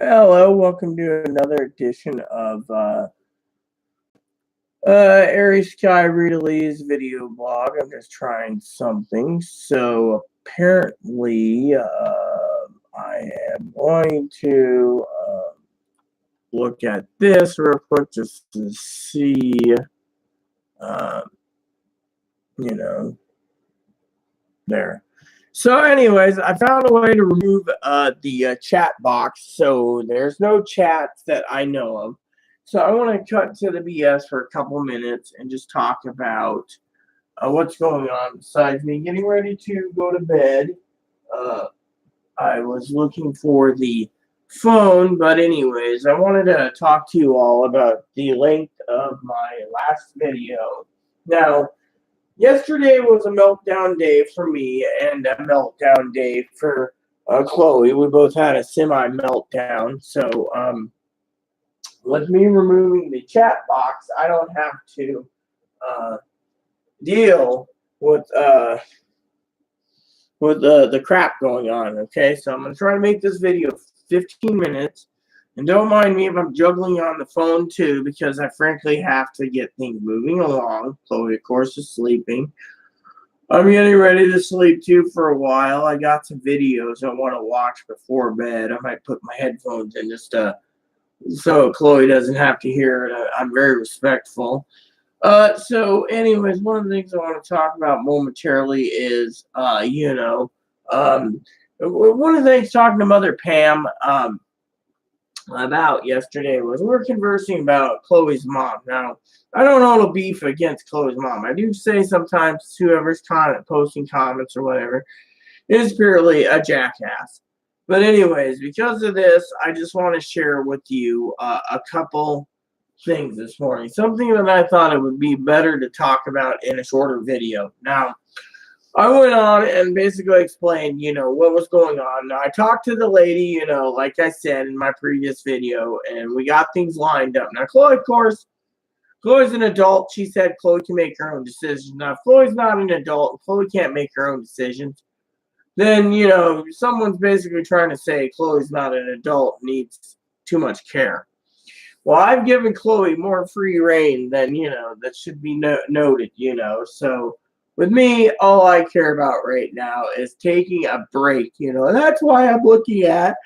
Hello, welcome to another edition of Airy Sky Rita Lee's video blog. I'm just trying something. So apparently, I am going to look at this real quick just to see, uh, there. So, anyways, I found a way to remove the chat box, so there's no chats that I know of. So I want to cut to the BS for a couple minutes and just talk about what's going on besides me getting ready to go to bed. I was looking for the phone, but anyways, I wanted to talk to you all about the length of my last video. Now, yesterday was a meltdown day for me and a meltdown day for Chloe. We both had a semi-meltdown. So, with me removing the chat box, I don't have to deal with the crap going on. Okay, so I'm gonna try to make this video 15 minutes. And don't mind me if I'm juggling on the phone too, because I frankly have to get things moving along. Chloe, of course, is sleeping. I'm getting ready to sleep too for a while. I got some videos I want to watch before bed. I might put my headphones in just so Chloe doesn't have to hear it. I'm very respectful. So anyways, one of the things I want to talk about momentarily is, one of the things talking to Mother Pam, about yesterday was we were conversing about Chloe's mom. Now, I don't own a beef against Chloe's mom. I do say sometimes whoever's posting comments or whatever is purely a jackass. But anyways, because of this, I just want to share with you a couple things this morning. Something that I thought it would be better to talk about in a shorter video. Now, I went on and basically explained, what was going on. Now, I talked to the lady, like I said in my previous video, and we got things lined up. Now, Chloe, of course, Chloe's an adult. She said Chloe can make her own decisions. Now, if Chloe's not an adult, Chloe can't make her own decisions, then, someone's basically trying to say Chloe's not an adult, needs too much care. Well, I've given Chloe more free reign than, that should be noted, so with me, all I care about right now is taking a break, and that's why I'm looking at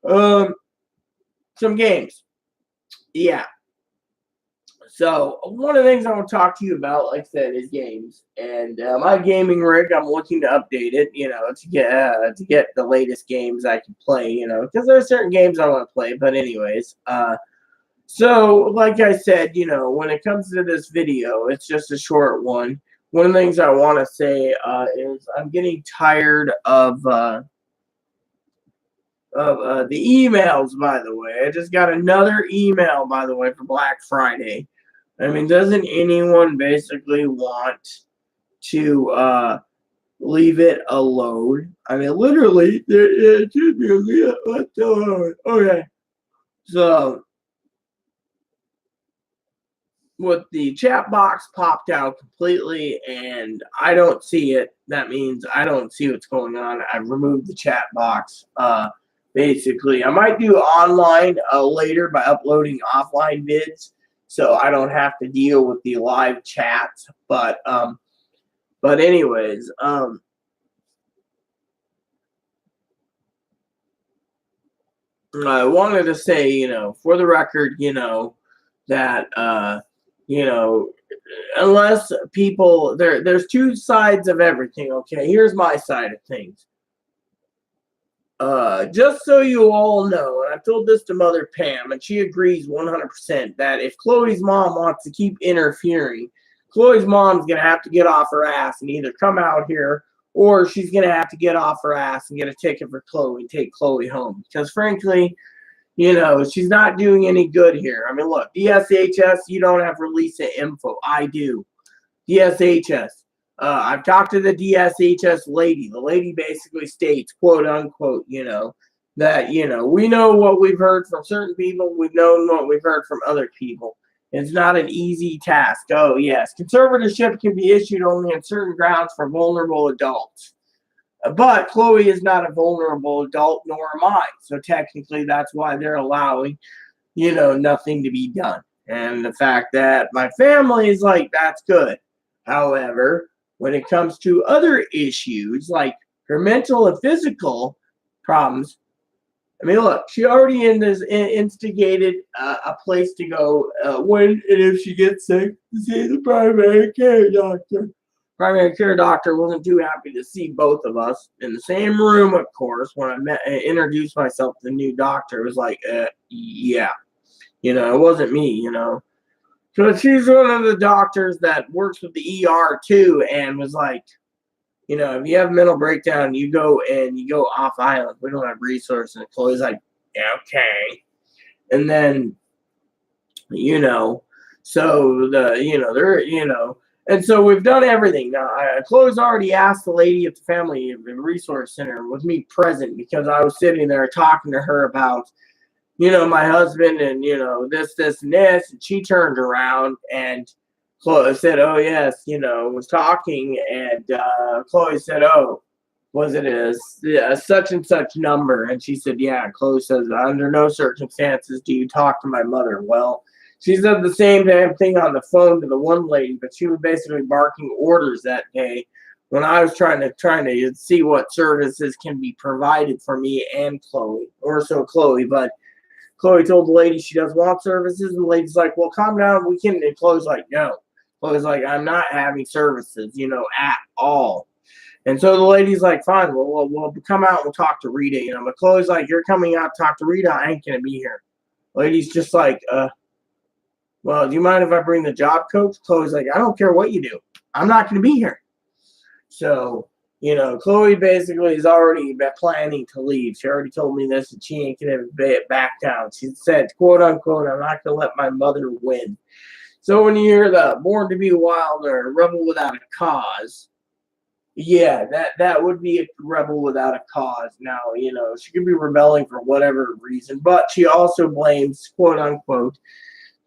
some games. Yeah. So one of the things I want to talk to you about, like I said, is games. And my gaming rig, I'm looking to update it, to get the latest games I can play, because there are certain games I want to play. But anyways, so like I said, when it comes to this video, it's just a short one. One of the things I want to say is I'm getting tired of the emails, by the way. I just got another email, by the way, for Black Friday. I mean, doesn't anyone basically want to leave it alone? I mean, literally, it should be left alone. Okay. So, with the chat box popped out completely and I don't see it, that means I don't see what's going on. I've removed the chat box. Basically, I might do online later by uploading offline vids, so I don't have to deal with the live chats. But anyways, I wanted to say, for the record, that unless people there's two sides of everything. Okay, here's my side of things. Just so you all know, and I've told this to Mother Pam, and she agrees 100% that if Chloe's mom wants to keep interfering, Chloe's mom's gonna have to get off her ass and either come out here, or she's gonna have to get off her ass and get a ticket for Chloe and take Chloe home. Because frankly, she's not doing any good here. I mean, look, DSHS, you don't have release of info. I do. DSHS. I've talked to the DSHS lady. The lady basically states, quote unquote, that, we know what we've heard from certain people. We've known what we've heard from other people. It's not an easy task. Oh, yes. Conservatorship can be issued only on certain grounds for vulnerable adults. But Chloe is not a vulnerable adult, nor am I. So technically, that's why they're allowing, nothing to be done. And the fact that my family is like, that's good. However, when it comes to other issues like her mental and physical problems, I mean, look, she already instigated a place to go when and if she gets sick to see the primary care doctor. Primary care doctor wasn't too happy to see both of us in the same room, of course. When I introduced myself to the new doctor, it was like, yeah, it wasn't me, So she's one of the doctors that works with the ER too, and was like, if you have mental breakdown, you go off island. We don't have resources. And Chloe's like, yeah, okay. And then, so and so we've done everything. Now, Chloe's already asked the lady at the Family Resource Center with me present because I was sitting there talking to her about, my husband and, this, and this. And she turned around and Chloe said, oh, yes, was talking. And Chloe said, oh, was it such and such number? And she said, yeah. And Chloe says, under no circumstances do you talk to my mother. Well, she said the same damn thing on the phone to the one lady, but she was basically barking orders that day when I was trying to see what services can be provided for me and Chloe, or so Chloe. But Chloe told the lady she doesn't want services, and the lady's like, well, calm down, we can. And Chloe's like, no. Chloe's like, I'm not having services, at all. And so the lady's like, fine, we'll come out and we'll talk to Rita. But Chloe's like, you're coming out to talk to Rita, I ain't going to be here. The lady's just like, well, do you mind if I bring the job coach? Chloe's like, I don't care what you do. I'm not going to be here. So, Chloe basically has already been planning to leave. She already told me this, and she ain't going to back down. She said, quote unquote, I'm not going to let my mother win. So when you hear the Born to be Wild or Rebel Without a Cause, yeah, that would be a rebel without a cause. Now, she could be rebelling for whatever reason, but she also blames, quote unquote,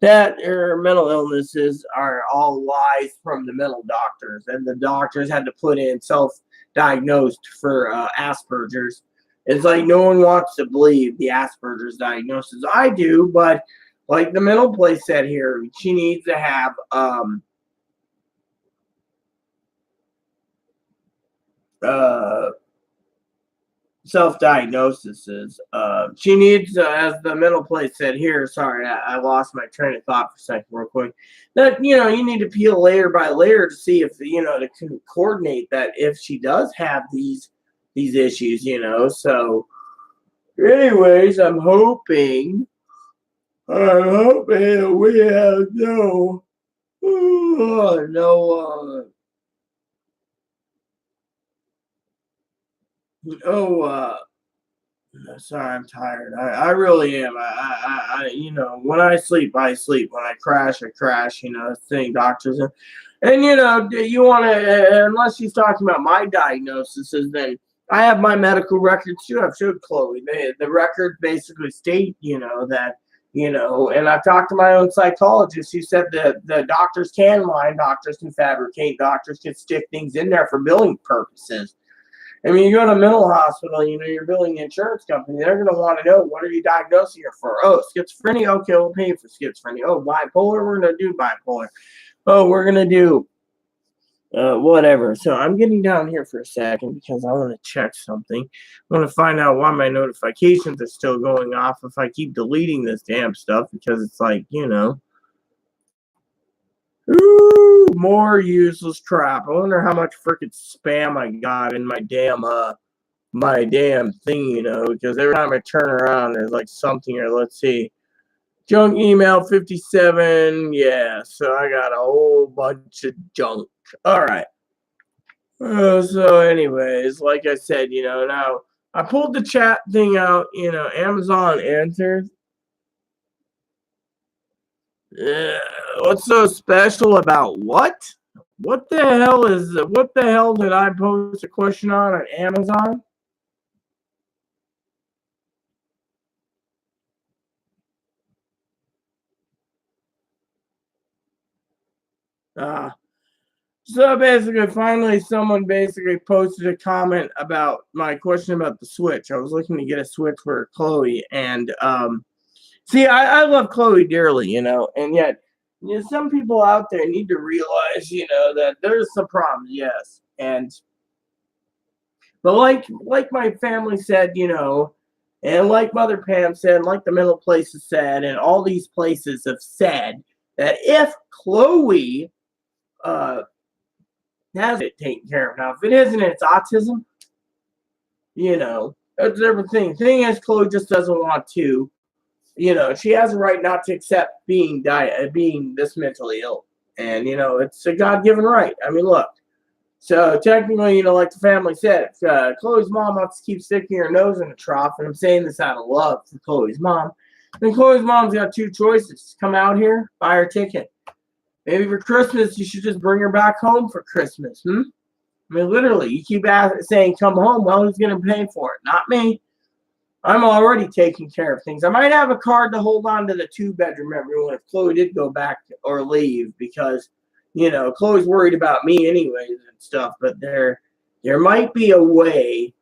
that her mental illnesses are all lies from the mental doctors, and the doctors had to put in self-diagnosed for Asperger's. It's like no one wants to believe the Asperger's diagnosis. I do, but like the mental place said here, she needs to have self-diagnoses. She needs, as the mental place said here, sorry, I lost my train of thought for a second real quick, that, you need to peel layer by layer to see if, to coordinate that if she does have these issues, So anyways, I'm hoping we have no, sorry, I'm tired. I really am. When I sleep, I sleep. When I crash, I crash. Thing doctors, and you want to, unless she's talking about my diagnoses, then I have my medical records too. I've showed Chloe. The record basically state, that, and I've talked to my own psychologist who said that the doctors can lie, doctors can fabricate, doctors can stick things in there for billing purposes. I mean, you go to a mental hospital, you're billing the insurance company. They're going to want to know, what are you diagnosing her for? Oh, schizophrenia. Okay, we'll pay for schizophrenia. Oh, bipolar. We're going to do bipolar. Oh, we're going to do whatever. So I'm getting down here for a second because I want to check something. I want to find out why my notifications are still going off if I keep deleting this damn stuff, because it's like, ooh, more useless crap. I wonder how much freaking spam I got in my damn thing, because every time I turn around, there's like something here. Let's see. Junk email 57. Yeah, so I got a whole bunch of junk. All right. So, anyways, like I said, now I pulled the chat thing out, Amazon answers. What's so special about what? What the hell did I post a question on Amazon? So basically, finally, someone basically posted a comment about my question about the Switch. I was looking to get a Switch for Chloe, and see, I love Chloe dearly, and yet, some people out there need to realize, that there's some problems, yes, but like my family said, and like Mother Pam said, and like the mental places said, and all these places have said that if Chloe uh has it taken care of. Now, if it isn't, it's autism. That's a different thing. Thing is, Chloe just doesn't want to. She has a right not to accept being this mentally ill, and it's a God-given right. I mean, look. So technically, like the family said, Chloe's mom wants to keep sticking her nose in the trough, and I'm saying this out of love for Chloe's mom. And Chloe's mom's got two choices: come out here, buy her ticket. Maybe for Christmas, you should just bring her back home for Christmas. I mean, literally, you keep saying, come home. Well, who's going to pay for it? Not me. I'm already taking care of things. I might have a card to hold on to the 2-bedroom everyone if Chloe did go back or leave because, Chloe's worried about me anyways and stuff. But there might be a way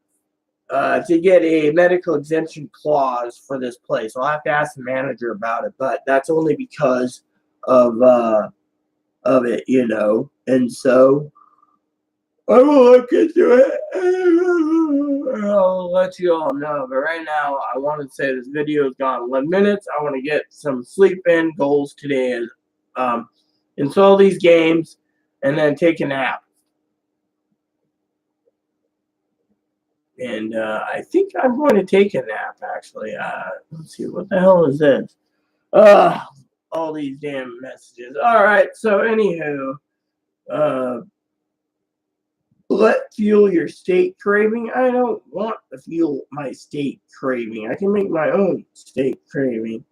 to get a medical exemption clause for this place. I'll have to ask the manager about it, but that's only because of it, and so I will look into it. I'll let you all know. But right now, I want to say this video has gone 11 minutes. I want to get some sleep in. Goals today is install these games and then take a nap. And I think I'm going to take a nap, actually. Let's see. What the hell is this? All these damn messages. All right. So, anywho, let fuel your state craving. I don't want to fuel my state craving. I can make my own state craving.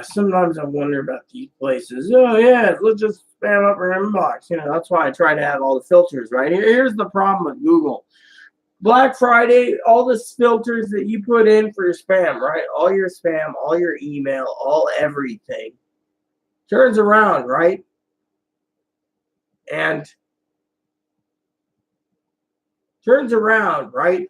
Sometimes I wonder about these places. Oh yeah, let's just spam up our inbox. That's why I try to have all the filters right here. Here's the problem with Google. Black Friday, all the filters that you put in for your spam, right? All your spam, all your email, all everything turns around, right? And turns around, right?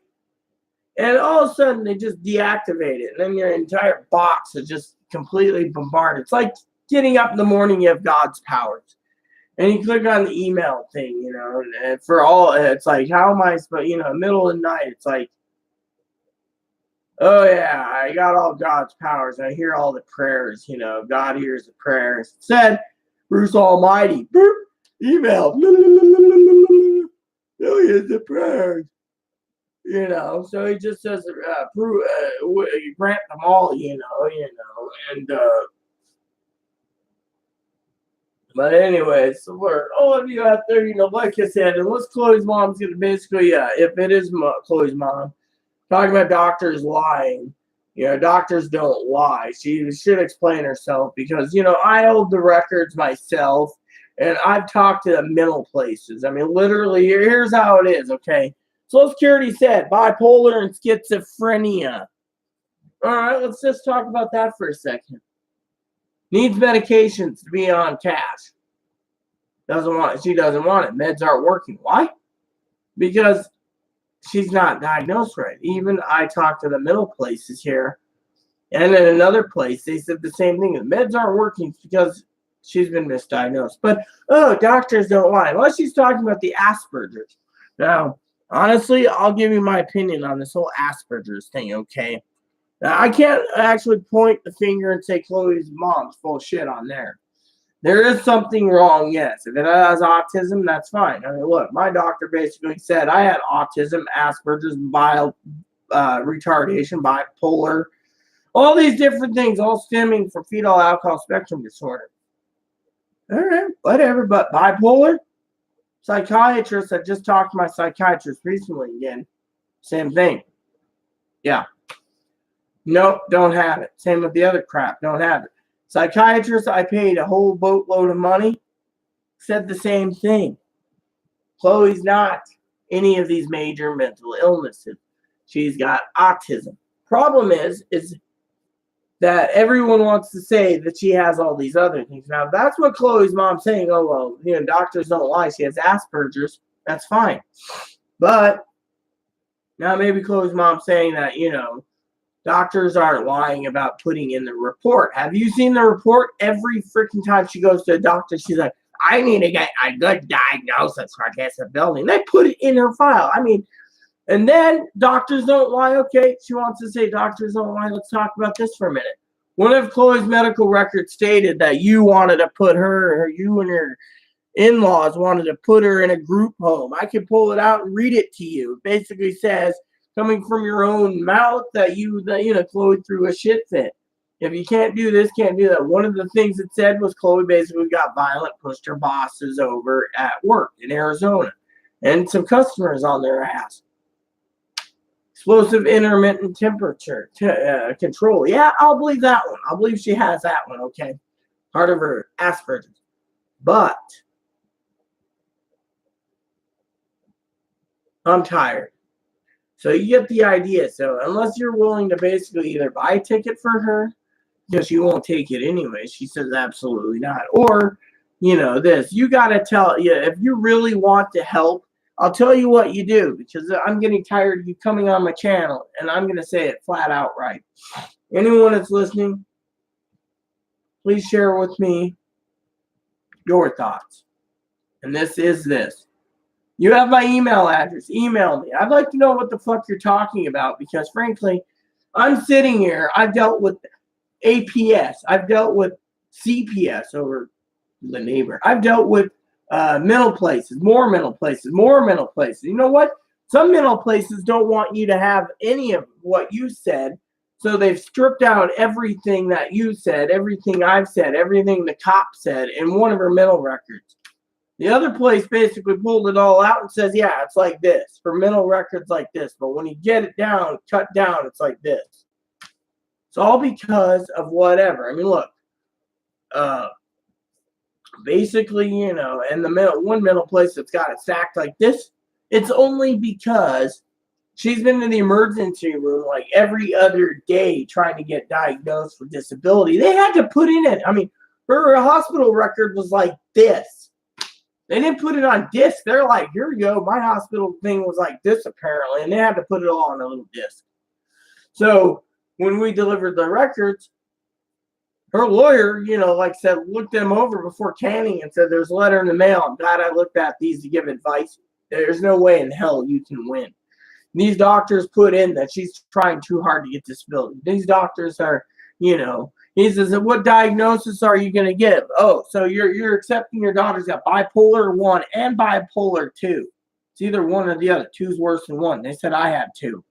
And all of a sudden they just deactivate it. And then your entire box is just completely bombarded. It's like getting up in the morning, you have God's powers. And you click on the email thing, and for all, it's like, how am I supposed, middle of the night, it's like, oh yeah, I got all God's powers. I hear all the prayers, God hears the prayers. It said, Bruce Almighty, email, millions of prayers. So he just says, grant them all, and but anyways, so for all of you out there, like I said, unless Chloe's mom's gonna basically, if it is Chloe's mom, talking about doctors lying, doctors don't lie. She should explain herself because, I hold the records myself, and I've talked to the mental places. I mean, literally, here's how it is, okay? Social Security said bipolar and schizophrenia. All right, let's just talk about that for a second. Needs medications to be on cash. She doesn't want it. Meds aren't working. Why? Because she's not diagnosed right. Even I talked to the mental places here, and in another place, they said the same thing. The meds aren't working because she's been misdiagnosed. But, doctors don't lie. Unless she's talking about the Asperger's. Now, honestly, I'll give you my opinion on this whole Asperger's thing, okay? Now, I can't actually point the finger and say Chloe's mom's full of shit on there. There is something wrong, yes. If it has autism, that's fine. I mean, look, my doctor basically said I had autism, Asperger's, retardation, bipolar, all these different things, all stemming from fetal alcohol spectrum disorder. All right, whatever, but bipolar, psychiatrist, I just talked to my psychiatrist recently again. Same thing. Yeah. Nope, don't have it. Same with the other crap, don't have it. Psychiatrist, I paid a whole boatload of money, said the same thing. Chloe's not any of these major mental illnesses. She's got autism. Problem is that everyone wants to say that she has all these other things. Now, that's what Chloe's mom's saying. Oh, well, doctors don't lie. She has Asperger's. That's fine. But now maybe Chloe's mom's saying that, doctors aren't lying about putting in the report. Have you seen the report? Every freaking time she goes to a doctor, she's like, I need to get a good diagnosis for disability. And they put it in her file. And then doctors don't lie. Okay, she wants to say doctors don't lie. Let's talk about this for a minute. One of Chloe's medical records stated that you wanted to put her, or you and her in-laws wanted to put her in a group home. I can pull it out and read it to you. It basically says, coming from your own mouth, that Chloe threw a shit fit. If you can't do this, can't do that. One of the things it said was Chloe basically got violent, pushed her bosses over at work in Arizona, and some customers on their ass. Explosive intermittent temperature control. Yeah, I'll believe that one. I'll believe she has that one, okay? Part of her Asperger's. But I'm tired. So you get the idea. So unless you're willing to basically either buy a ticket for her, because she won't take it anyway, she says absolutely not. Or, this. You got to tell, if you really want to help, I'll tell you what you do, because I'm getting tired of you coming on my channel, and I'm going to say it flat out right. Anyone that's listening, please share with me your thoughts. And this is this. You have my email address. Email me. I'd like to know what the fuck you're talking about, because frankly, I'm sitting here. I've dealt with APS. I've dealt with CPS over the neighbor. I've dealt with mental places, more mental places, more mental places. You know what? Some mental places don't want you to have any of what you said, so they've stripped out everything that you said, everything I've said, everything the cop said in one of her mental records. The other place basically pulled it all out and says, yeah, it's like this. For mental records like this. But when you get it down, cut down, it's like this. It's all because of whatever. Look. Basically, and the one mental place that's got it stacked like this, it's only because she's been in the emergency room like every other day trying to get diagnosed for disability. They had to put in it. Her hospital record was like this. They didn't put it on disc. They're like, here we go. My hospital thing was like this, apparently. And they had to put it all on a little disc. So when we delivered the records, her lawyer, said, looked them over before canning and said, there's a letter in the mail. I'm glad I looked at these to give advice. There's no way in hell you can win. These doctors put in that she's trying too hard to get disability. These doctors are, he says, what diagnosis are you going to give? Oh, so you're accepting your daughter's got bipolar 1 and bipolar 2. It's either one or the other. 2's worse than 1. They said I had 2.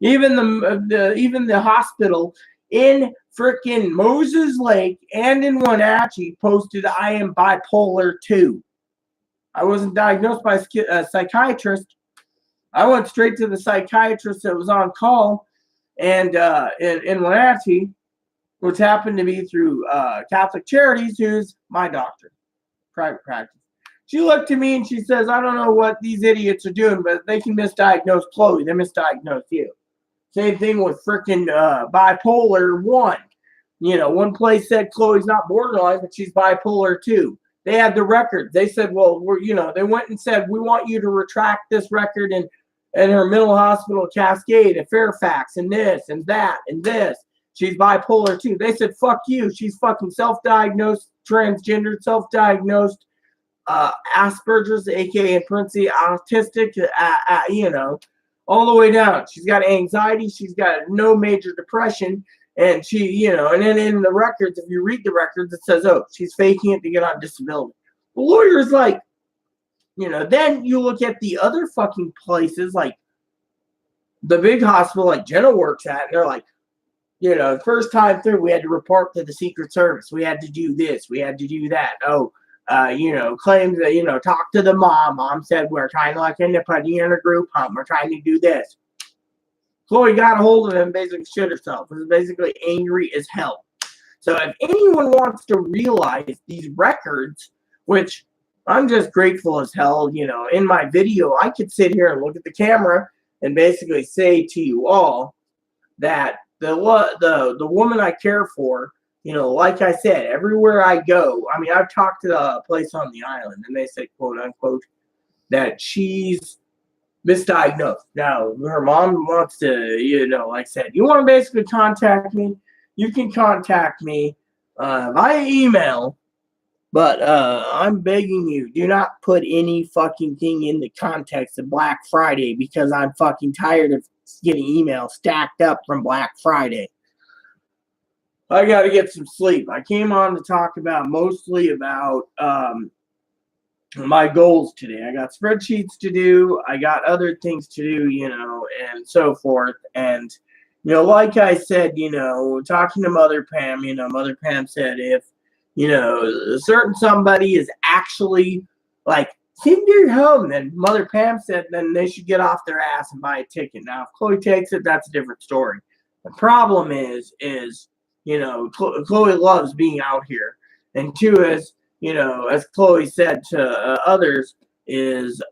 Even the hospital in frickin' Moses Lake and in Wenatchee posted I am bipolar 2. I wasn't diagnosed by a psychiatrist. I went straight to the psychiatrist that was on call, and in Wenatchee, which happened to be through Catholic Charities, who's my doctor, private practice. She looked at me and she says, I don't know what these idiots are doing, but they can misdiagnose Chloe. They misdiagnose you. Same thing with freaking bipolar 1. One place said Chloe's not borderline, but she's bipolar 2. They had the record. They said, well, they went and said, we want you to retract this record in her mental hospital Cascade at Fairfax and this and that and this. She's bipolar 2. They said, fuck you. She's fucking self-diagnosed, transgender, self-diagnosed, Asperger's, aka in parentheses, autistic, all the way down. She's got anxiety. She's got no major depression. And she, and then in the records, if you read the records, it says, oh, she's faking it to get on disability. The lawyer's like, then you look at the other fucking places, like the big hospital like Jenna works at, and they're like, first time through, we had to report to the Secret Service. We had to do this. We had to do that. Oh, claims that, talk to the mom. Mom said, we're trying to put you in a group home. We're trying to do this. Chloe got a hold of him and basically shit herself. Was basically angry as hell. So if anyone wants to realize these records, which I'm just grateful as hell, in my video, I could sit here and look at the camera and basically say to you all that the woman I care for, like I said, everywhere I go, I mean, I've talked to the place on the island, and they said, quote unquote, that she's misdiagnosed. Now, her mom wants to, like I said, you want to basically contact me, you can contact me via email, but I'm begging you, do not put any fucking thing in the context of Black Friday, because I'm fucking tired of getting emails stacked up from Black Friday. I got to get some sleep. I came on to talk mostly about my goals today. I got spreadsheets to do. I got other things to do, and so forth. And, like I said, talking to Mother Pam, Mother Pam said if, a certain somebody is actually like hindered home, then Mother Pam said then they should get off their ass and buy a ticket. Now, if Chloe takes it, that's a different story. The problem is Chloe loves being out here. And two, as Chloe said to others, is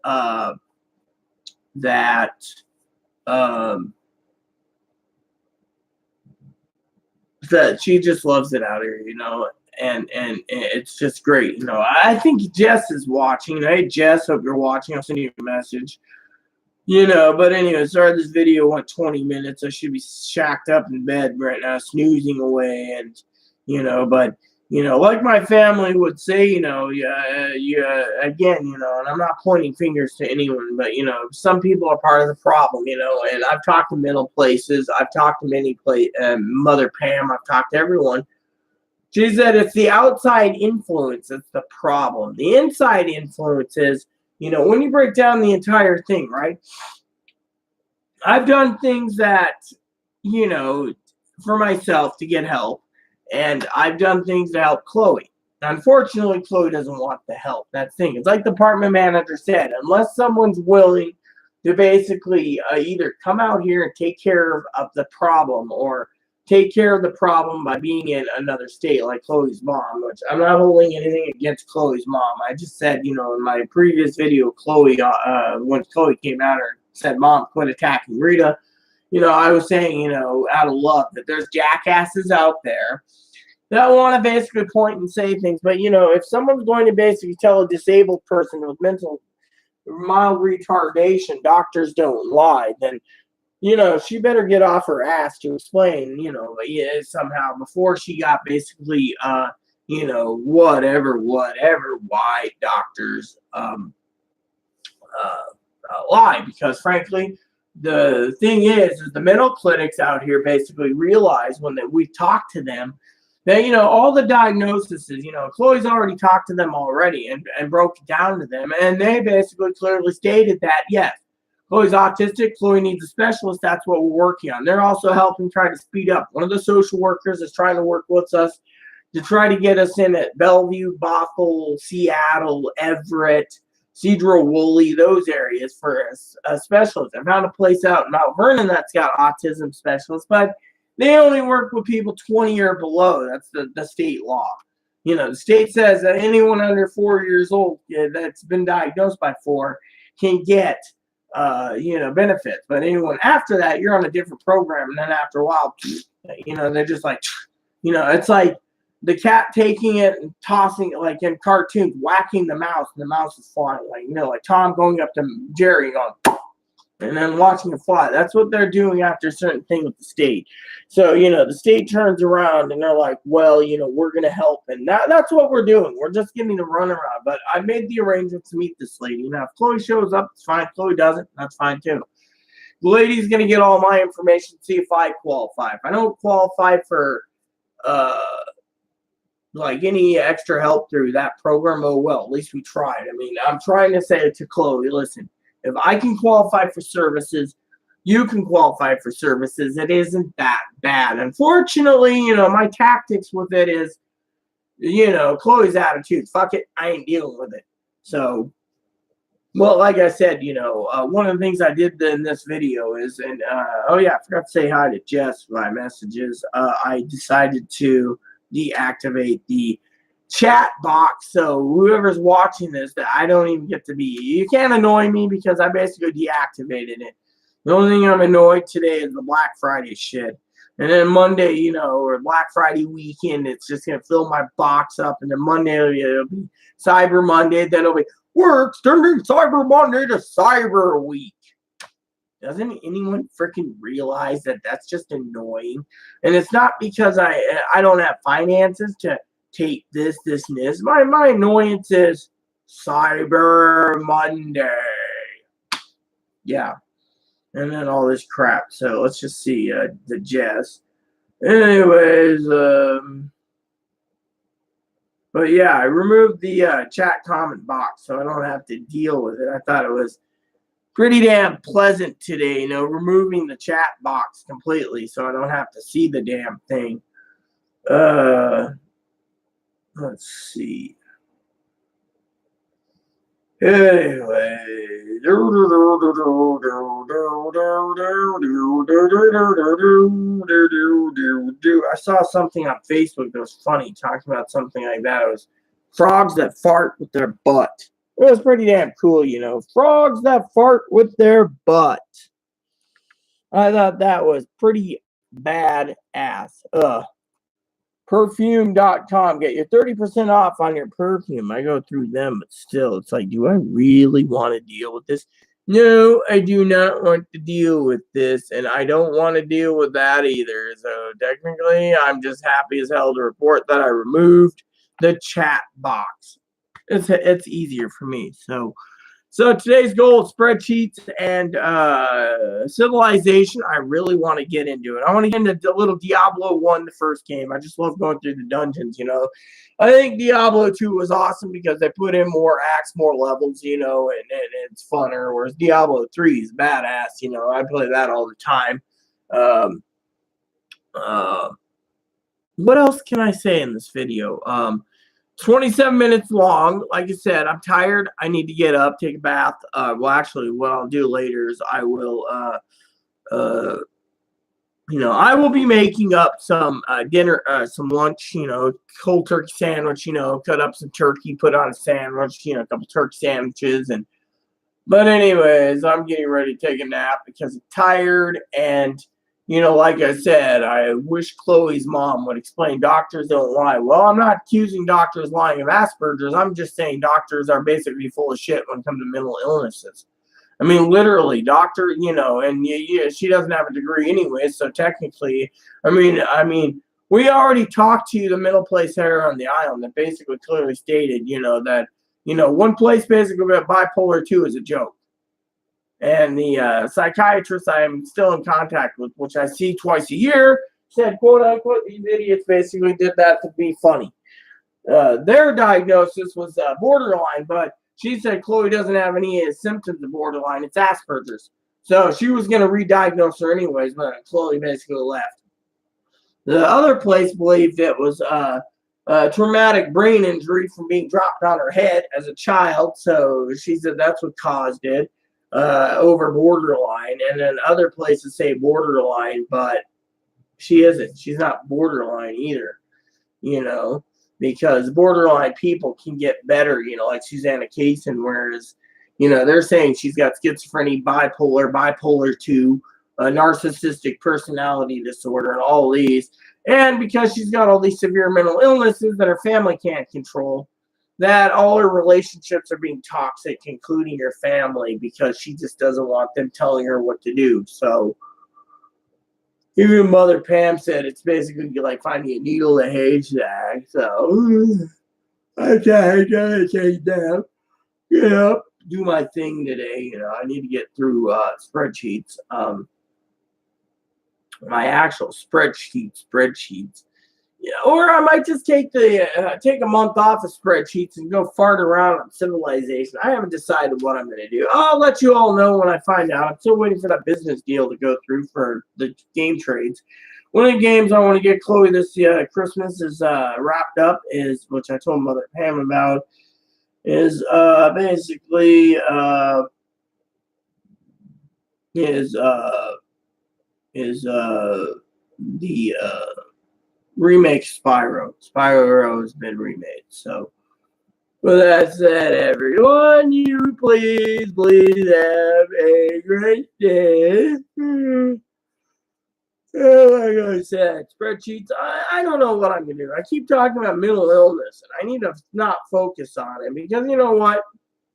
that that she just loves it out here, and it's just great. I think Jess is watching. Hey, Jess, hope you're watching. I'll send you a message. But anyway, sorry this video went 20 minutes. I should be shacked up in bed right now, snoozing away. And, but, like my family would say, again, and I'm not pointing fingers to anyone, but, some people are part of the problem, and I've talked to mental places. I've talked to many Mother Pam. I've talked to everyone. She said it's the outside influence that's the problem. The inside influence is, when you break down the entire thing, right? I've done things that, for myself to get help, and I've done things to help Chloe. Unfortunately, Chloe doesn't want the help. That's the thing. It's like the department manager said, unless someone's willing to basically either come out here and take care of the problem, or take care of the problem by being in another state, like Chloe's mom, which I'm not holding anything against Chloe's mom. I just said, in my previous video, Chloe, when Chloe came out and said, Mom, quit attacking Rita, I was saying, out of love, that there's jackasses out there that want to basically point and say things. But, if someone's going to basically tell a disabled person with mild retardation, doctors don't lie, then she better get off her ass to explain, somehow before she got basically, whatever, why doctors lie. Because frankly, the thing is the mental clinics out here basically realize when we talk to them that, all the diagnoses, Chloe's already talked to them already and broke it down to them. And they basically clearly stated that, yes, Chloe's autistic. Chloe needs a specialist. That's what we're working on. They're also helping try to speed up. One of the social workers is trying to work with us to try to get us in at Bellevue, Bothell, Seattle, Everett, Cedro-Woolley, those areas for a specialist. I found a place out in Mount Vernon that's got autism specialists, but they only work with people 20 or below. That's the state law. The state says that anyone under 4 years old that's been diagnosed by 4 can get benefits, but anyone after that, you're on a different program. And then after a while, they're just like, it's like the cat taking it and tossing it, like in cartoons, whacking the mouse, and the mouse is flying, like Tom going up to Jerry going, and then watching it fly. That's what they're doing after a certain thing with the state. So, the state turns around and they're like, well, we're going to help. And that's what we're doing. We're just giving the runaround. But I made the arrangements to meet this lady. Now, if Chloe shows up, it's fine. If Chloe doesn't, that's fine too. The lady's going to get all my information, see if I qualify. If I don't qualify for like any extra help through that program, oh well, at least we tried. I mean, I'm trying to say to Chloe, listen, if I can qualify for services, you can qualify for services. It isn't that bad. Unfortunately, my tactics with it is, Chloe's attitude. Fuck it, I ain't dealing with it. So, well, like I said, one of the things I did in this video is, and oh yeah, I forgot to say hi to Jess, my messages. I decided to deactivate the chat box, so whoever's watching this, that I don't even get to be, you can't annoy me because I basically deactivated it. The only thing I'm annoyed today is the Black Friday shit. And then Monday, you know, or Black Friday weekend, it's just going to fill my box up. And then Monday, it'll be Cyber Monday. Then it'll be, we're extending Cyber Monday to Cyber Week. Doesn't anyone freaking realize that that's just annoying? And it's not because I don't have finances to take this, and this. My annoyance is Cyber Monday. Yeah. And then all this crap. So let's just see the Jess. Anyways, but yeah, I removed the chat comment box so I don't have to deal with it. I thought it was pretty damn pleasant today, you know, removing the chat box completely so I don't have to see the damn thing. Let's see. Anyway, I saw something on Facebook that was funny, talking about something like that. It was frogs that fart with their butt. It was pretty damn cool, you know. Frogs that fart with their butt. I thought that was pretty badass. Perfume.com. Get your 30% off on your perfume. I go through them, but still, it's like, do I really want to deal with this? No, I do not want to deal with this, and I don't want to deal with that either. So technically, I'm just happy as hell to report that I removed the chat box. It's easier for me. So today's goal is spreadsheets and civilization. I really want to get into it. I want to get into a little Diablo 1, the first game. I just love going through the dungeons, you know. I think Diablo 2 was awesome because they put in more acts, more levels, you know, and it's funner. Whereas Diablo 3 is badass, you know. I play that all the time. What else can I say in this video? 27 minutes long. Like I said, I'm tired. I need to get up, take a bath. Well, actually, what I'll do later is I will, I will be making up some dinner, some lunch, you know, cold turkey sandwich, you know, cut up some turkey, put on a sandwich, you know, a couple turkey sandwiches. But anyways, I'm getting ready to take a nap because I'm tired. And, you know, like I said, I wish Chloe's mom would explain doctors don't lie. Well, I'm not accusing doctors lying of Asperger's. I'm just saying doctors are basically full of shit when it comes to mental illnesses. I mean, literally, doctor, you know, and she doesn't have a degree anyway, so technically, I mean, we already talked to the mental place here on the island that basically clearly stated, you know, that, you know, one place basically about bipolar 2 is a joke. And the psychiatrist I am still in contact with, which I see twice a year, said, quote unquote, these idiots basically did that to be funny. Their diagnosis was borderline, but she said Chloe doesn't have any symptoms of borderline. It's Asperger's. So she was going to re-diagnose her anyways, but Chloe basically left. The other place believed it was traumatic brain injury from being dropped on her head as a child. So she said that's what caused it. Over borderline, and then other places say borderline, but she isn't. She's not borderline either, you know, because borderline people can get better, you know, like Susanna Kaysen, whereas, you know, they're saying she's got schizophrenia, bipolar 2, narcissistic personality disorder, and all these. And because she's got all these severe mental illnesses that her family can't control, that all her relationships are being toxic, including her family, because she just doesn't want them telling her what to do. So even Mother Pam said it's basically like finding a needle in a haystack. So I gotta take that. You know, do my thing today. You know, I need to get through spreadsheets. My actual spreadsheets. Yeah, or I might just take a month off of spreadsheets and go fart around on civilization. I haven't decided what I'm going to do. I'll let you all know when I find out. I'm still waiting for that business deal to go through for the game trades. One of the games I want to get Chloe this Christmas is wrapped up, which I told Mother Pam about, is basically the remake Spyro. Spyro has been remade. So, with that said, everyone, you please have a great day. Like I said, spreadsheets. I don't know what I'm gonna do. I keep talking about mental illness, and I need to not focus on it because you know what?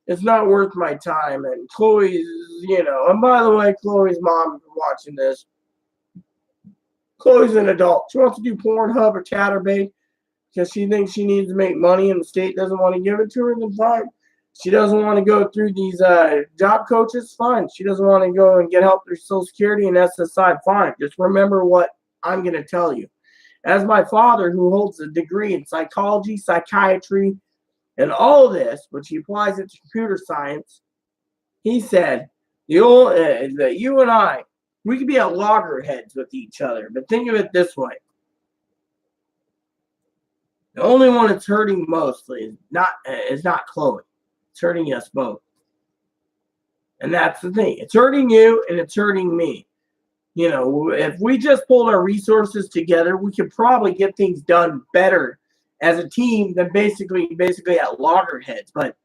It's not worth my time. And Chloe's, and by the way, Chloe's mom is watching this. Chloe's an adult. She wants to do Pornhub or Chatterbait because she thinks she needs to make money and the state doesn't want to give it to her. Then fine. She doesn't want to go through these job coaches. Fine. She doesn't want to go and get help through Social Security and SSI. Fine. Just remember what I'm going to tell you. As my father, who holds a degree in psychology, psychiatry, and all this, which he applies it to computer science, he said, that you and I, we could be at loggerheads with each other. But think of it this way. The only one that's hurting mostly is not Chloe. It's hurting us both. And that's the thing. It's hurting you and it's hurting me. If we just pulled our resources together, we could probably get things done better as a team than basically at loggerheads. But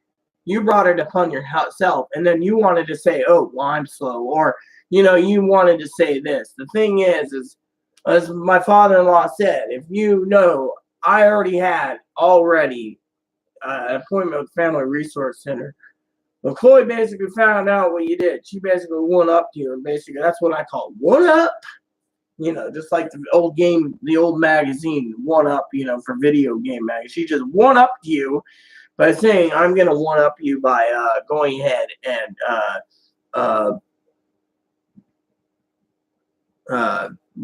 you brought it upon yourself, and then you wanted to say, "Oh, well, I'm slow," or you wanted to say this. The thing is, as my father-in-law said, if I already had an appointment with Family Resource Center. Well, Chloe basically found out what you did. She basically one-upped you, and basically that's what I call one-up. Just like the old magazine, one-up, for video game magazine. She just one-upped you by saying, I'm going to one-up you by going ahead and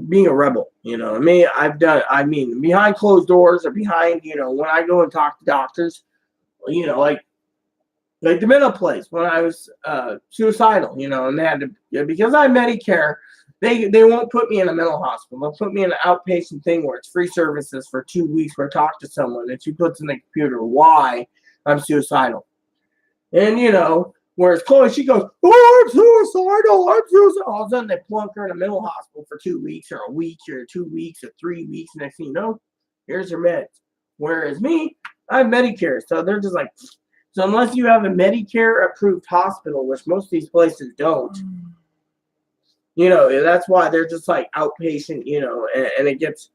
being a rebel. Behind closed doors or behind, when I go and talk to doctors, like the mental place when I was suicidal, and they had to, because I have Medicare, they won't put me in a mental hospital. They'll put me in an outpatient thing where it's free services for 2 weeks where I talk to someone and she puts in the computer why I'm suicidal. And, whereas Chloe, she goes, oh, I'm suicidal. All of a sudden they plunk her in a mental hospital for 2 weeks or a week or 2 weeks or 3 weeks. Next thing you know, here's her meds. Whereas me, I have Medicare. So they're just like, so unless you have a Medicare-approved hospital, which most of these places don't, that's why they're just like outpatient, and it gets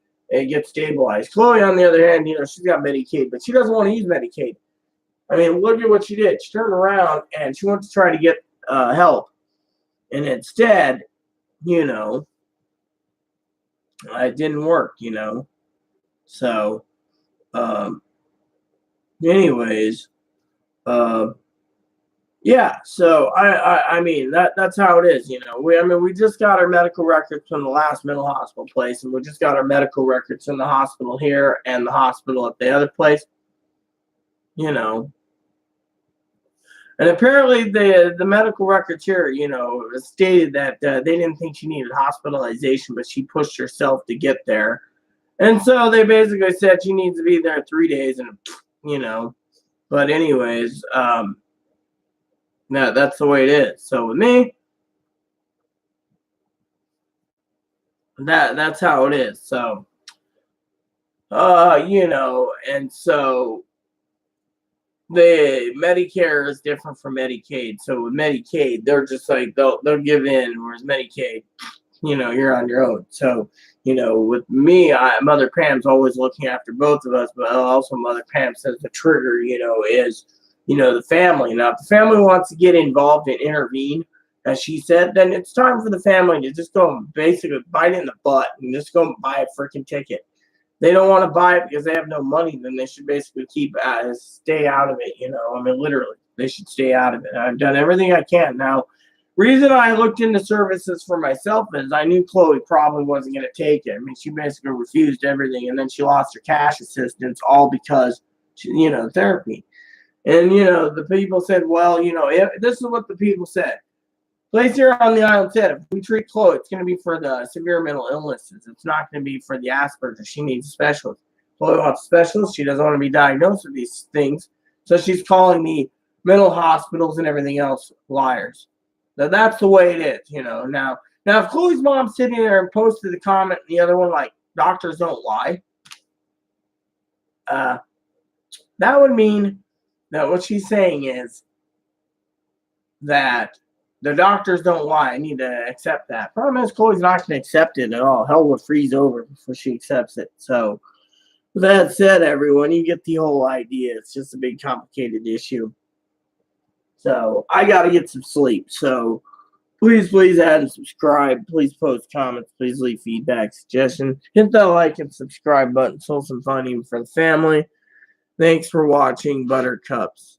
stabilized. Chloe, on the other hand, she's got Medicaid, but she doesn't want to use Medicaid. I mean, look at what she did. She turned around and she went to try to get help, and instead, it didn't work. So, anyways. Yeah, so I mean that's how it is, we just got our medical records from the last mental hospital place, and we just got our medical records from the hospital here and the hospital at the other place, and apparently the medical records here, stated that they didn't think she needed hospitalization, but she pushed herself to get there, and so they basically said she needs to be there 3 days, and but anyways, no, that's the way it is. So with me, that's how it is. So, and so the Medicare is different from Medicaid. So with Medicaid, they're just like they'll give in, whereas Medicaid, you're on your own. So, with me, Mother Pam's always looking after both of us, but also Mother Pam says the trigger, is the family. Now, if the family wants to get involved and intervene, as she said, then it's time for the family to just go and basically bite in the butt and just go and buy a freaking ticket. They don't want to buy it because they have no money, then they should basically stay out of it, literally, they should stay out of it. I've done everything I can. Now, reason I looked into services for myself is I knew Chloe probably wasn't going to take it. I mean, she basically refused everything, and then she lost her cash assistance all because, therapy. And, the people said, well, this is what the people said. Place here on the island said, if we treat Chloe, it's going to be for the severe mental illnesses. It's not going to be for the Asperger's. She needs a specialist. Chloe wants a specialist. She doesn't want to be diagnosed with these things. So she's calling the mental hospitals and everything else liars. Now, that's the way it is, Now, if Chloe's mom's sitting there and posted the comment and the other one, like, doctors don't lie, that would mean that what she's saying is that The doctors don't lie. I need to accept that. Problem is, Chloe's not going to accept it at all. Hell will freeze over before she accepts it. So, with that said, everyone, you get the whole idea. It's just a big, complicated issue. So, I got to get some sleep. So, please add and subscribe. Please post comments. Please leave feedback, suggestions. Hit that like and subscribe button. So some fun even for the family. Thanks for watching, Buttercups.